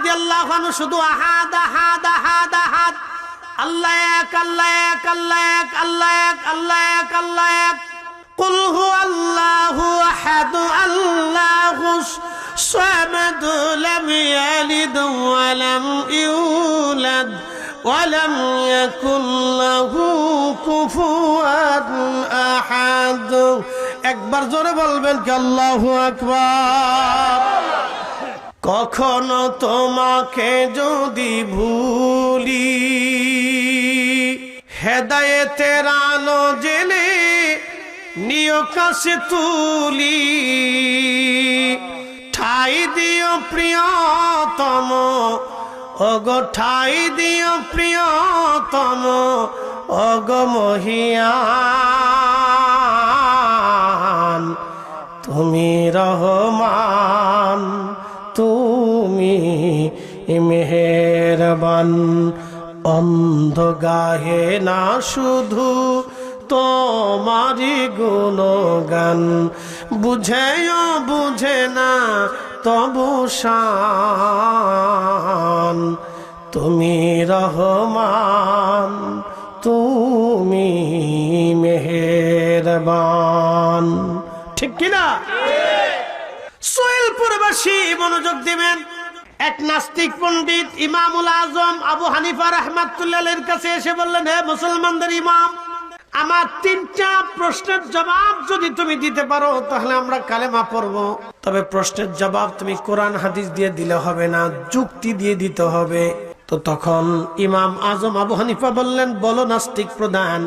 রাদিয়াল্লাহু আনহু শুধু আহাদ আহাদ আহাদ আহাদ, আল্লাহ এক আল্লাহ এক আল্লাহ এক আল্লাহ এক আল্লাহ এক আল্লাহ এক, কুল হুয়াল্লাহু আহাদ আল্লাহুস সামাদ লাম ইয়ালিদ ওয়া লাম ইউলাদ ওয়া লাম ইয়াকুল লাহু কুফুয়ান আহাদ। একবার জোরে বলবেন কি আল্লাহু আকবার। কখনো তোমাকে যদি ভুলি, হেদায়েতের আলো জেলে নিয় কাছে তুলি, ঠাই দিও প্রিয়তম, ওগো ঠাই দিও প্রিয়তম, ওগো মহিয়ান, তুমি রহমান, তুমি মেহেরবান। অন্ধ গাহে না শুধু তোমারি গুণগান, বুঝেও বুঝে না তবু শান, তুমি রহমান, তুমি মেহেরবান। ঠিক কিনা? সোহেলপুরবাসী মনোযোগ দিবেন। এক নাস্তিক পণ্ডিত ইমামুল আজম আবু হানিফা রাহমাতুল্লাহির কাছে এসে বললেন, হে মুসলমানদের ইমাম, আমার 3টা প্রশ্নের জবাব যদি তুমি দিতে পারো তাহলে আমরা কালেমা পড়বো। তবে প্রশ্নের জবাব তুমি কোরআন হাদিস দিয়ে দিলে হবে না, যুক্তি দিয়ে দিতে হবে। তো তখন ইমাম আজম আবু হানিফা বললেন, বলো নাস্তিক প্রধান,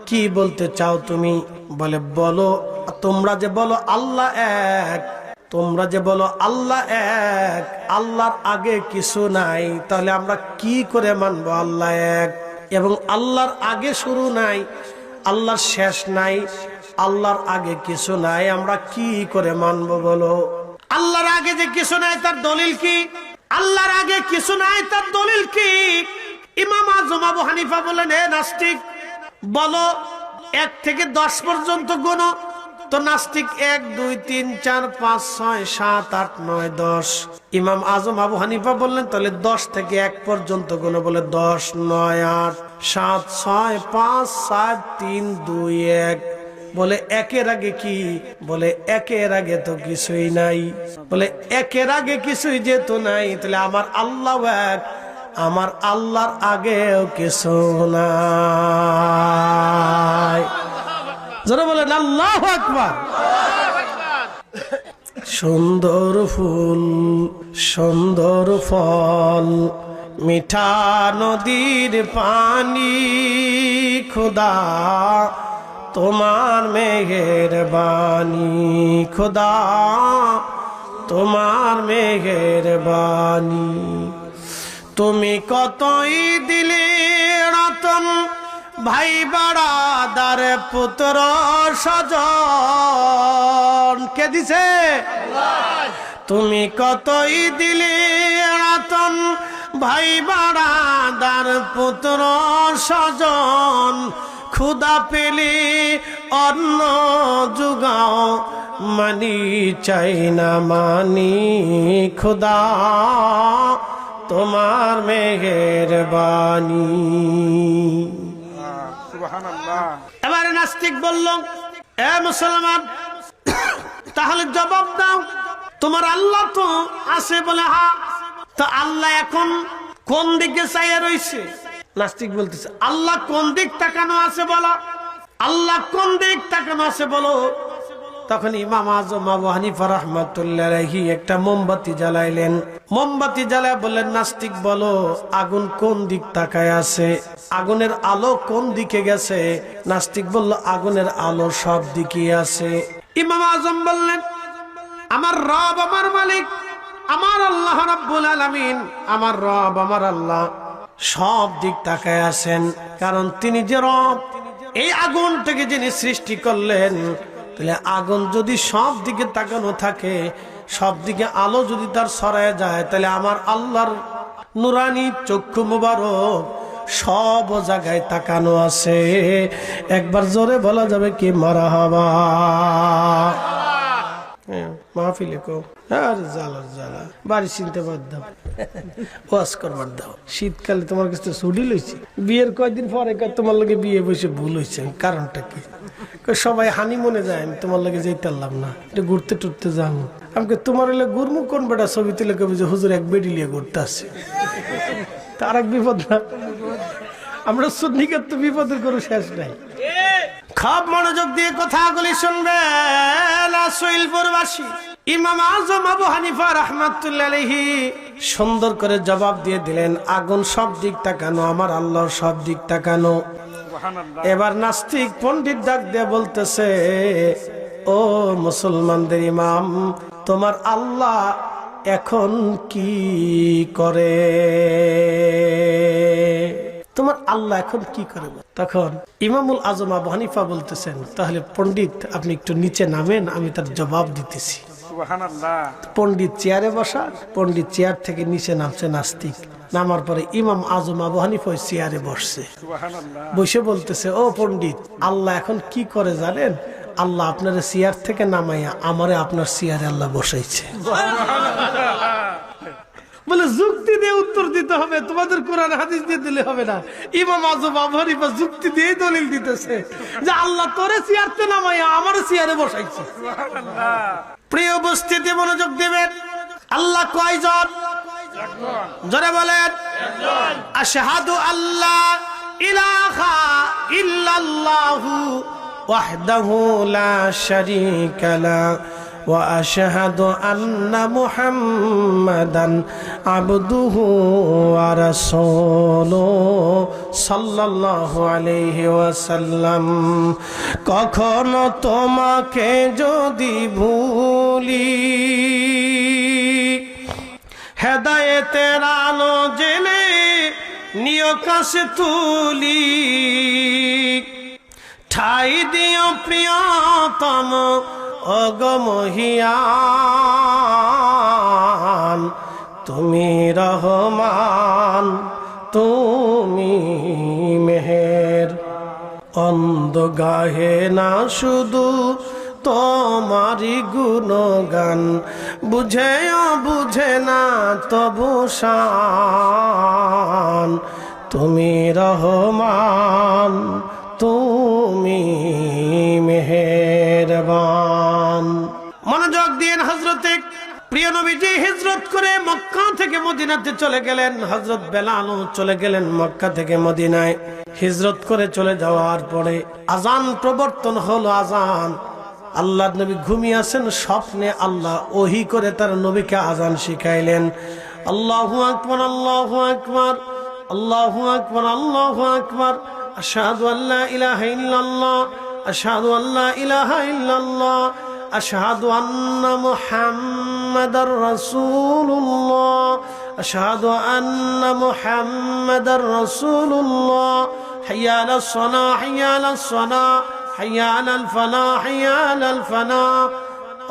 কি বলতে চাও তুমি? বলে, বলো, তোমরা যে বলো আল্লাহ এক, তোমরা যে বলো আল্লাহ এক, আল্লাহর আগে কিছু নাই, তাহলে আমরা কি করে মানবো আল্লাহ এক? এবং আল্লাহর আগে শুরু নাই, আল্লাহর শেষ নাই, আল্লাহর আগে কিছু নাই, আমরা কি করে মানবো বলো? আল্লাহর আগে যে কিছু নাই তার দলিল কি? আল্লাহর আগে কিছু নাই তার দলিল কি? ইমাম আজম আবু হানিফা বলেন, হে নাস্তিক, বলো 1 থেকে 10 পর্যন্ত গুনো। তো নাস্তিক 1 2 3 4 5 6 7 8 9 10। ইমাম আজম আবু হানিফা বললেন, তাহলে 10 থেকে 1 পর্যন্ত গুনো। বলে 10 9 8 7 6 5 7 3 2 1। বলে একের আগে কি? বলে একের আগে তো কিছুই নাই। বলে একের আগে কিছুই যেহেতু নাই, তাহলে আমার আল্লাহ এক, আমার আল্লাহর আগেও কিছু নাই। যারা বলেন আল্লাহু আকবার। সুন্দর ফুল, সুন্দর ফল, মিঠা নদীর পানি, খোদা তোমার মেহেরবানি, খোদা তোমার মেহেরবানি। তুমি কতই দিলে রতন, ভাই বাড়াদার পুত্র স্বজন, কে দিছে? তুমি কতই দিলে রতন, ভাই বাড়াদার পুত্র স্বজন, ক্ষুধা পেলে অন্ন জুগাও, মানি চাই না মানি, খোদা তোমার মেহেরবানি। এবারে নাস্তিক বলল, এ মুসলমান, তাহলে জবাব দাও, তোমার আল্লাহ তো আছে? বলে হ্যাঁ। তো আল্লাহ এখন কোন দিকে চাইয়া রইছে? নাস্তিক বলতেছে, আল্লাহ কোন দিক তাকানো আছে বলো, আল্লাহ কোন দিক তাকানো আছে বলো। তখন ইমাম আজম আবু হানিফা রাহমাতুল্লাহি আলাইহি একটা মোমবাতি জ্বালাইলেন। মোমবাতি জ্বালায় বললেন, নাস্তিক বলো, আগুন কোন দিক তাকায় আছে? আগুনের আলো কোন দিকে গেছে? নাস্তিক বলল, আগুনের আলো সব দিকে আছে। ইমাম আজম বললেন, আমার রব, আমার মালিক, আমার আল্লাহ রাব্বুল আলামিন, আমার রব, আমার আল্লাহ সব দিক তাকায় আছেন, কারণ তিনি যে রব, এই আগুনটাকে যিনি সৃষ্টি করলেন, তাহলে আগুন যদি সব দিকে তাকানো থাকে, সব দিকে আলো যদি তার ছড়ায় যায়, তাহলে আমার আল্লাহর নুরানি চক্ষু মুবারক সব জায়গায় তাকানো আছে। একবার জোরে বলা যাবে কি মারহাবা? মাহফিলে কো আর জ্বালার জ্বালা বাড়ি চিনতে বাদ দাও, ওয়াজ করবার দাও। শীতকালে তোমার কাছে ছুটি লইছি, বিয়ের কয়েকদিন পরে তোমার লগে বিয়ে বসে ভুল হয়েছে, কারণটা কি? সবাই হানি মনে যায়, আমি তোমার লগে যেতে পারলাম না, এটা ঘুরতে টুরতে যাবো। আমাকে তোমার হলে গুরমু কোন বেটা ছবি তুলে কবি যে হুজুর এক বেডি লিয়ে ঘুরতে আসছে, তার এক বিপদ না। আমরা সুন্নিকার তো বিপদের কোনো শেষ নাই। খুব মনোযোগ দিয়ে কথাগুলি শুনবেন। সৈলপুরবাসী ইমাম আজম আবু হানিফা রাহমাতুল্লাহ আলাইহি সুন্দর করে জবাব দিয়ে দিলেন, আগুন সব দিক তাকানো, আমার আল্লাহর সব দিক তাকানো। এবার নাস্তিক পণ্ডিত ডাক দিয়ে বলতেছে, ও মুসলমানদের ইমাম, তোমার আল্লাহ এখন কি করে? তোমার আল্লাহ এখন কি করে? তখন ইমামুল আজম আবু হানিফা বলতেছেন, তাহলে পণ্ডিত আপনি একটু নিচে নামেন, আমি তার জবাব দিতেছি। পণ্ডিত চেয়ারে বসা, পণ্ডিত চেয়ার থেকে নিচে নামছে নাস্তিক। নামার পরে ইমাম আজম আবু হানিফা চেয়ারে বসছে, বসে বলতেছে, ও পণ্ডিত, আল্লাহ এখন কি করে জানেন? আল্লাহ আপনার চেয়ার থেকে নামাইয়া আমারে আপনার চেয়ারে আল্লাহ বসাইছে। বলে যুক্তি দিয়ে উত্তর দিতে হবে, তোমাদের কোরআন হাদিস দিয়ে দিলে হবে না। ইমাম আজম আবু হানিফা যুক্তি দিয়ে দলিল দিতেছে যে আল্লাহ তোরে চেয়ারতে নামাইয়া আমার চেয়ারে বসাইছে। প্রিয় উপস্থিতি, মনোযোগ দিবেন। আল্লাহ কয়জন? জোরে বলেন। আশহাদু আল্লা ইলাহা ইল্লাল্লাহু ওয়াহদাহু লা শারীকা লাহু ওয়া আশহাদু আন্না মুহাম্মাদান আবদুহু ওয়া রাসূলুহু সাল্লাল্লাহু আলাইহি ওয়াসাল্লাম। কখনো তোমাকে যদি ভুলি, হেদায়েতের আলো জেলে নিয় কাছে তুলি, ঠাই দিও প্রিয়তম অগমহিয়ান, তুমি রহমান, তুমি মেহের। অন্ধ গাহে না শুধু তোমারি গুণগান, বুঝেও বুঝে না তবু শান, তুমি রহমান, তুমি মেহেরবান। মনোযোগ দিন। হযরতে প্রিয় নবীজি হিজরত করে মক্কা থেকে মদিনাতে চলে গেলেন। হযরত বেলালও চলে গেলেন মক্কা থেকে মদিনায়। হিজরত করে চলে যাওয়ার পরে আজান প্রবর্তন হলো। আজান, আল্লাহর নবী ঘুমিয়ে আছেন, স্বপ্নে আল্লাহ ওহী করে তার নবীকে আজান শিখাইলেন। আল্লাহু আকবার, আল্লাহু আকবার, আল্লাহু আকবার, আল্লাহু আকবার, আশহাদু আল্লা ইলাহা ইল্লাল্লাহ, আশহাদু আল্লা ইলাহা ইল্লাল্লাহ, আশহাদু আন্না মুহাম্মাদার রাসূলুল্লাহ, আশহাদু আন্না মুহাম্মাদার রাসূলুল্লাহ। হাইয়া আলাস সালাহ, হাইয়া আলাস সালাহ, হাইয়া আলাল ফালাহ, হাইয়া আলাল ফালাহ।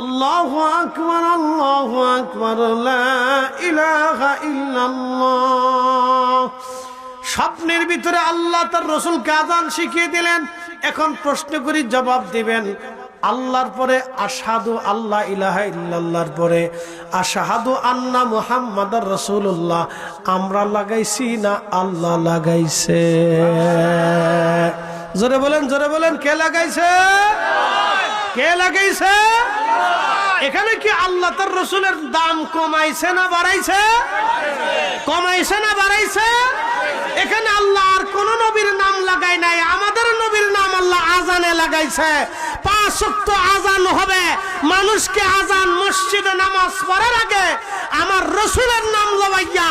আল্লাহু আকবার, আল্লাহু আকবার, লা ইলাহা ইল্লাল্লাহ। স্বপ্নের ভিতরে আল্লাহ তার রাসূলকে আযান শিখিয়ে দিলেন। এখন প্রশ্ন করি, জবাব দিবেন। আল্লাহর পরে আশহাদু আল্লা ইলাহা ইল্লাল্লাহর পরে আশহাদু আন্না মুহাম্মাদার রাসূলুল্লাহ আমরা লাগাইছি না আল্লাহ লাগাইছে? জোরে বলেন, জোরে বলেন, কে লাগাইছে? কে লাগাইছে? এখানে কি আল্লাহ তার রাসূলের দাম কমাইছে না বাড়াইছে? কমাইছে না বাড়াইছে? এখানে আল্লাহ আর কোন নবীর নাম লাগাই নাই, আমাদের নবীর নাম আল্লাহ আজানে লাগাইছে। 5 ওয়াক্ত আজান হবে, মানুষকে আজান মসজিদে নামাজ পড়ার আগে আমার রাসূলের নাম লওয়াইয়া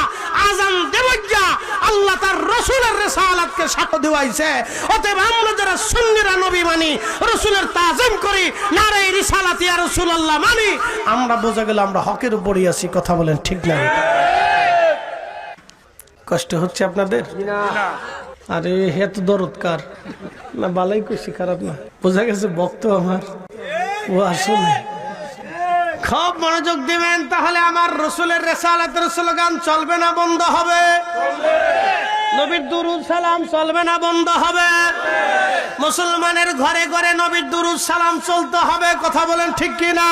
আজান দেওয়াইয়া আল্লাহ তার রাসূলের রিসালাতকে সাক্ষ্য দেওয়াইছে। অতএব আমরা যারা সুন্নিরা নবী মানি, রাসূলের তাজিম করি, নারে রিসালাত ইয়া রাসূলুল্লাহ মানি, আমরা বোঝা গেল আমরা হকের উপরই আছি। কথা বলেন ঠিক না? কষ্ট হচ্ছে আপনাদের? আরে এত দরদকার না, বালাই কইছি, খারাপ না, বোঝা গেছে বক্ত আমার ও আসলে। খুব মনোযোগ দিবেন, তাহলে আমার রাসূলের রিসালাতের স্লোগান চলবে না বন্ধ হবে? নবীর দুরূদ সালাম চলবে না বন্ধ হবে? মুসলমানের ঘরে ঘরে নবীর দুরূদ সালাম চলতে হবে। কথা বলেন ঠিক কি না?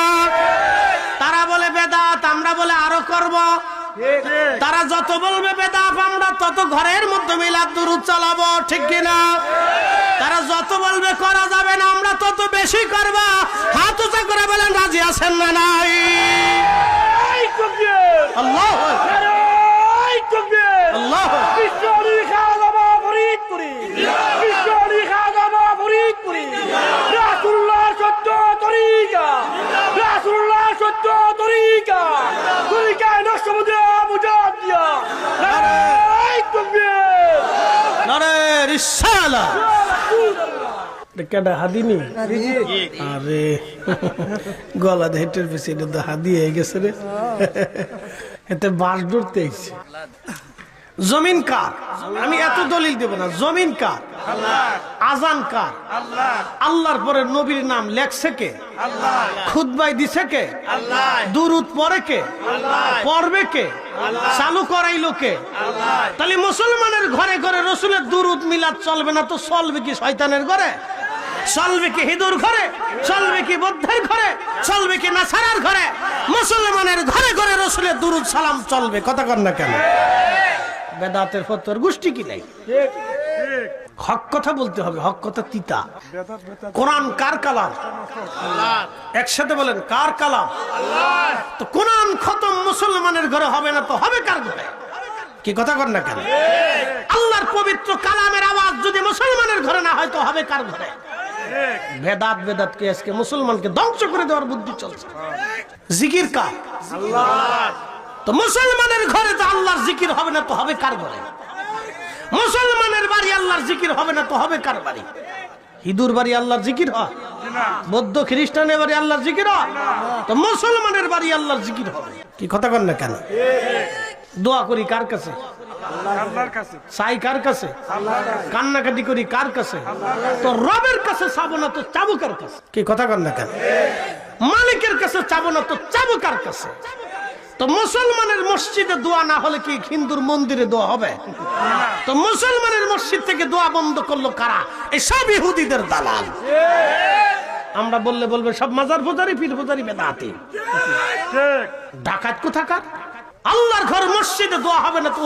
তারা বলে বেদাত, আমরা বলে আরো করব। তারা যত বলবে বেদাত, আমরা তত ঘরের মধ্যে মিলাদ দুরূদ চালাবো। ঠিক কি না? তারা যত বলবে করা যাবে না, আমরা তত বেশি করব। হাত উঁচা করে বলেন রাজি আছেন না নাই? আল্লাহু আকবার, আল্লাহু হাদিনি। আরে গলা হেটের পিছনে তো হাদি হয়ে গেছে রে। এতে বাস ধরতে এসছে। জমিন কার? আমি এত দলিল দেব না। জমিন কার? আজান কার? আল্লাহর পরে নবীর নাম লেখছে কে? খুতবায় দিছে কে? দুরূদ পড়ে কে? পড়বে কে? চালু করাইলো কে? তাহলে মুসলমানের ঘরে ঘরে রসুলের দুরূদ মিলাদ চলবে না তো চলবে কি শয়তানের ঘরে? চলবে কি হিন্দুর ঘরে? চলবে কি বৌদ্ধের ঘরে? চলবে কি নাসারার ঘরে? মুসলমানের ঘরে ঘরে রসুলের দুরূদ সালাম চলবে। কথা কর না কেন? বেদাতের ফতোয়ার গোষ্ঠী কি নাই? হক কথা বলতে হবে। হক কথা তিতা। কোরআন কার কালাম? একসাথে বলেন কার কালাম? তো কোরআন খতম মুসলমানের ঘরে হবে না তো হবে কার ঘরে? কি কথা কর না কেন? আল্লাহর পবিত্র কালামের আওয়াজ যদি মুসলমানের ঘরে না হয় তো হবে কার ঘরে? বেদাত বেদাত কে আজকে মুসলমানকে ধ্বংস করে দেওয়ার বুদ্ধি চলছে। জিকির কার? আল্লাহ। তো মুসলমানের ঘরে তো আল্লাহর জিকির হবে না তো হবে কার ঘরে? মুসলমানের বাড়ি আল্লাহর জিকির হবে না তো হবে কার বাড়ি? হিন্দুর বাড়ি আল্লাহর জিকির হয়? বৌদ্ধ খ্রিস্টানের বাড়ি আল্লাহর জিকির হয়? তো মুসলমানের বাড়ি আল্লাহর জিকির হবে। কি কথা কর না কেন? দোয়া করি কার কাছে? চাই কার কাছে? কান্নাকাটি করি কার কাছে? তো রবের কাছে চাবো না তো চাবো কার কাছে? কি কথা কর না কেন? মালিকের কাছে চাবো না তো চাবো কার কাছে? তো মুসলমানের মসজিদে দোয়া না হলে কি হিন্দুর মন্দিরে দোয়া হবে? তো মুসলমানের মসজিদ থেকে দোয়া বন্ধ করলো কারা? এই সব ইহুদিদের দালাল। আমরা বললে বলবে সব মাজার পূজারি পীর পূজারি বেদাতি। ডাকাত কোথাকার? আল্লাহর ঘর মসজিদে দোয়া হবে না তো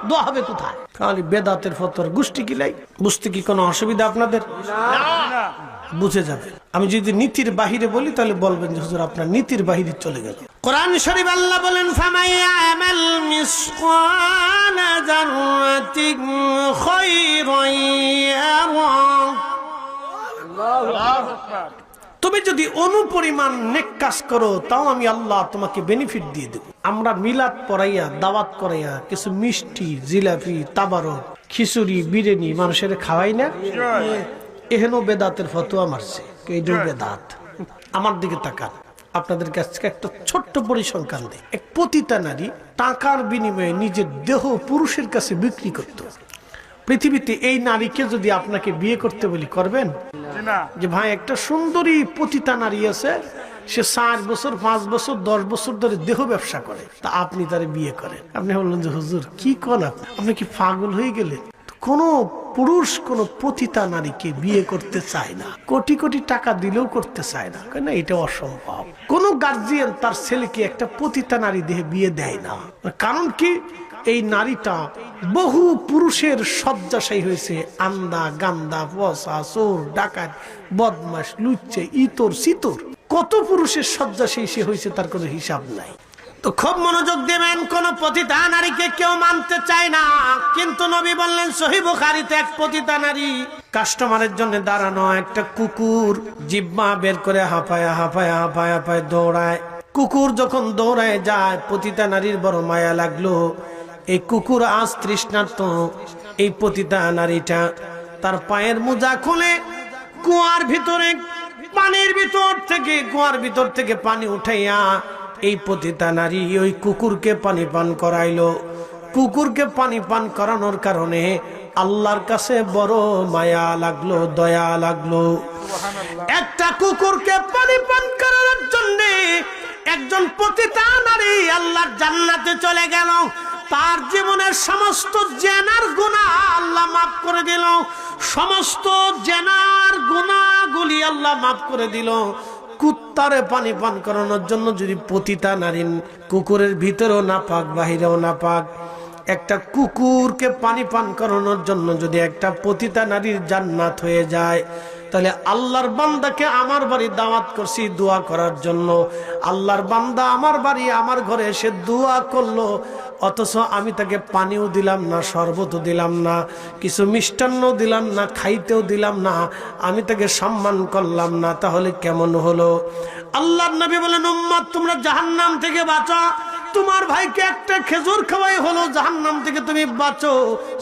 দোয়া হবে কোথায়? খালি বেদাতের ফতোয়ার গোষ্ঠী কিলাই। বুঝতে কি কোনো অসুবিধা আপনাদের? বুঝে যাবে। আমি যদি নীতির বাহিরে বলি তাহলে বলবেন যে হুজুর আপনার নীতির বাহিরে চলে গেল। কোরআন শরীফ আল্লাহ বলেন ফামাইয়ামাল মিসকালা যাররাতিন খায়রান ইয়ারা। আল্লাহু আকবার। তুমি যদি অনুপরিমাণ নেক কাজ করো তাও আমি আল্লাহ তোমাকে বেনিফিট দিয়ে দেব। আমরা মিলাদ পড়াইয়া দাওয়াত করাইয়া কিছু মিষ্টি জিলাপি তাবারক খিচুড়ি বিরিয়ানি মানুষের খাওয়াই না? এহেন বেদাতের ফতোয়া মারছে। এইটাও বেদাত। আমার দিকে তাকান। আপনাদের কাছে একটা ছোট্ট পরিসংখ্যান দেয়। এক পতিতা নারী টাকার বিনিময়ে নিজের দেহ পুরুষের কাছে বিক্রি করত। পৃথিবীতে এই নারীকে যদি আপনাকে বিয়ে করতে বলি করবেন? যে ভাই একটা সুন্দরী পতিতা নারী আছে, সে 4 বছর 5 বছর 10 বছর ধরে দেহ ব্যবসা করে, তা আপনি তারে বিয়ে করেন। আপনি বললেন যে হুজুর কি করেন, আপনি কি পাগল হয়ে গেলেন? কোন পুরুষ কোন পতিতা নারীকে বিয়ে করতে চায় না, কোটি কোটি টাকা দিলেও করতে চায় না, কেন? এটা অসম্ভব। কোন গার্জিয়ান তার ছেলেকে একটা পতিতা নারী দেহে বিয়ে দেয় না। কারণ কি? এই নারীটা বহু পুরুষের শয্যাশায়ী হয়েছে। আন্দা গান্দা পচা চোর ডাকাত বদমাশ লুচ্চে ইতর সিতর কত পুরুষের শয্যাশায়ী সে হয়েছে তার কোনো হিসাব নাই। তো খুব মনোযোগ দেবেন। কোন পতিতা নারীকে কেউ মানতে চায় না, কিন্তু নবী বললেন সহিহ বুখারীতে এক পতিতা নারী কাস্টমারের জন্য দাঁড়ানো, একটা কুকুর জিহ্বা বের করে হাঁপায় হাঁপায় হাঁপায় হাঁপায় দৌড়ায়। কুকুর যখন দৌড়ায় যায়, পতিতা নারীর বড় মায়া লাগলো। এই কুকুর আজ তৃষ্ণার্ত। এই পতিতা নারীটা তার পায়ের মোজা খুলে কুয়ার ভিতরে পানির কুয়ার ভিতর থেকে পানি উঠাইয়া এই পতিতা নারী ওই কুকুরকে পানি পান করাইলো। কুকুরকে পানি পান করানোর কারণে আল্লাহর কাছে বড় মায়া লাগলো, দয়া লাগলো। একটা কুকুরকে পানি পান করানোর জন্য একজন পতিতা নারী আল্লাহর জান্নাতে চলে গেল, তার জীবনের সমস্ত জেনার গুনাহ আল্লাহ মাফ করে দিল, সমস্ত জেনার গুনাহগুলি আল্লাহ মাফ করে দিল। কুত্তারে পানি পান করানোর জন্য যদি পতিতা নারী, কুকুরের ভিতরেও না পাক বাহিরেও না পাক, একটা কুকুরকে পানি পান করানোর জন্য যদি একটা পতিতা নারীর জান্নাত হয়ে যায়, তাহলে আল্লাহর বান্দাকে আমার বাড়ি দাওয়াত করছি দোয়া করার জন্য, আল্লাহর বান্দা আমার বাড়ি আমার ঘরে এসে দোয়া করলো, অথচ আমি তাকে পানিও দিলাম না, শরবতও দিলাম না, কিছু মিষ্টান্ন দিলাম না, খাইতেও দিলাম না, আমি তাকে সম্মান করলাম না, তাহলে কেমন হলো? আল্লাহর নবী বলেন, উম্মত তোমরা জাহান্নাম থেকে বাঁচো, তোমার ভাইকে একটা খেজুর খাওয়াই হলো জাহান্নাম থেকে তুমি বাঁচো।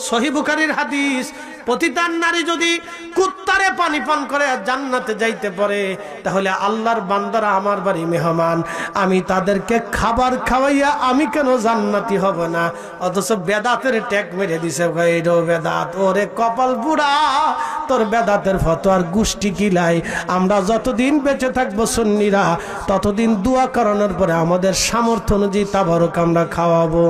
সহিহ বুখারীর হাদিস। পতিতার নারী যদি কুত্তারে পানি পান করে আর জান্নাতে যাইতে পারে, তাহলে আল্লাহর বান্দারা আমার বাড়ি মেহমান, আমি তাদেরকে খাবার খাওয়াইয়া আমি কেন জান্নাতি হব না? অথচ বেদাতের ট্যাগ মেরে দিছে, ভাইরো বেদাত, ওরে কপাল বুড়া, তোর বেদাতের ফতোয়ার গোষ্ঠী কিলাই। আমরা যতদিন বেঁচে থাকবো সুন্নিরা, ততদিন দোয়া করানোর পরে আমাদের সামর্থ্য অনুযায়ী তাবারক আমরা খাওয়াবো।